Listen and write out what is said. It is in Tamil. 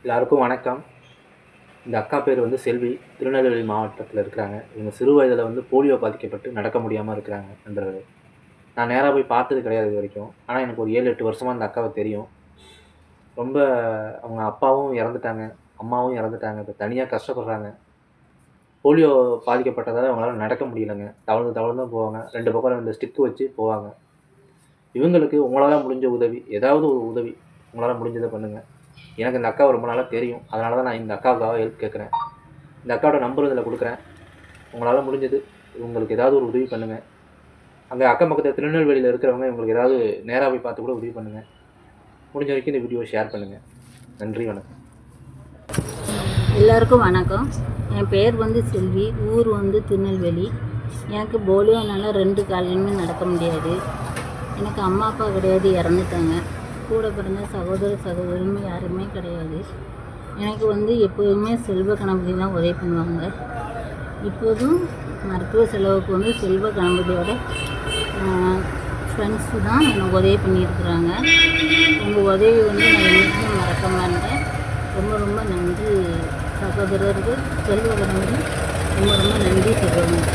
எல்லாருக்கும் வணக்கம். இந்த அக்கா பேர் வந்து செல்வி. திருநெல்வேலி மாவட்டத்தில இருக்கிறாங்க. இவங்க சிறு வயதில வந்து போலியோ பாதிக்கப்பட்டு நடக்க முடியாம இருக்கிறாங்க நண்பர்களே. நான் நேரா போய் பார்த்தது கிடையாது இதுவரைக்கும். ஆனா எனக்கு ஒரு 7, 8 வருஷமா அந்த அக்காவ தெரியும். ரொம்ப அவங்க அப்பாவும் இறந்துட்டாங்க. அம்மாவும் இறந்துட்டாங்க. இப்ப தனியா கஷ்டப்படுறாங்க. போலியோ பாதிக்கப்பட்டதால அவங்களால நடக்க முடியலங்க. தவழ்ந்து தவழ்ந்து தான் போவாங்க. 2 பக்கம் 2 ஸ்டிக் வச்சு போவாங்க. இவங்களுக்கு உங்களால முடிஞ்ச உதவி, ஏதாவது ஒரு உதவி உங்களால முடிஞ்சத பண்ணுங்க. எனக்கு இந்த அக்காவ ரொம்ப நாளா தெரியும். அதனால தான் நான் இந்த அக்காவுக்காக ஹெல்ப் கேட்குறேன். இந்த அக்காவோட நம்பர் இதில குடுக்குறேன். உங்களால முடிஞ்சது இவங்களுக்கு ஏதாவது ஒரு உதவி பண்ணுங்க. அங்க அக்கம் பக்கத்துல திருநெல்வேலியில இருக்கிறவங்க இவங்களுக்கு ஏதாவது நேரா போய் பார்த்து கூட உதவி பண்ணுங்க. முடிஞ்ச வரைக்கும் இந்த வீடியோவ ஷேர் பண்ணுங்க. நன்றி, வணக்கம். எல்லாருக்கும் வணக்கம். என் பேர் வந்து செல்வி. ஊர் வந்து திருநெல்வேலி. எனக்கு போலியோனால 2 கால்லையுமே நடக்க முடியாது. எனக்கு அம்மா அப்பா கிடையாது, இறந்துட்டாங்க. கூட பிறந்த சகோதர சகோதரியும் யாருமே கிடையாது. எனக்கு வந்து எப்போதுமே செல்வ கணபதி தான் உதவி பண்ணுவாங்க. இப்போதும் மருத்துவ செலவுக்கு வந்து செல்வ கணபதியோட ஃப்ரெண்ட்ஸு தான் எனக்கு உதவி பண்ணியிருக்கிறாங்க. உங்கள் உதவி வந்து நான் என்றைக்கும் மறக்க மாட்டேன். ரொம்ப ரொம்ப நன்றி சகோதரருக்கு. செல்வ கணபதி ரொம்ப ரொம்ப நன்றி சொல்லுவேன்.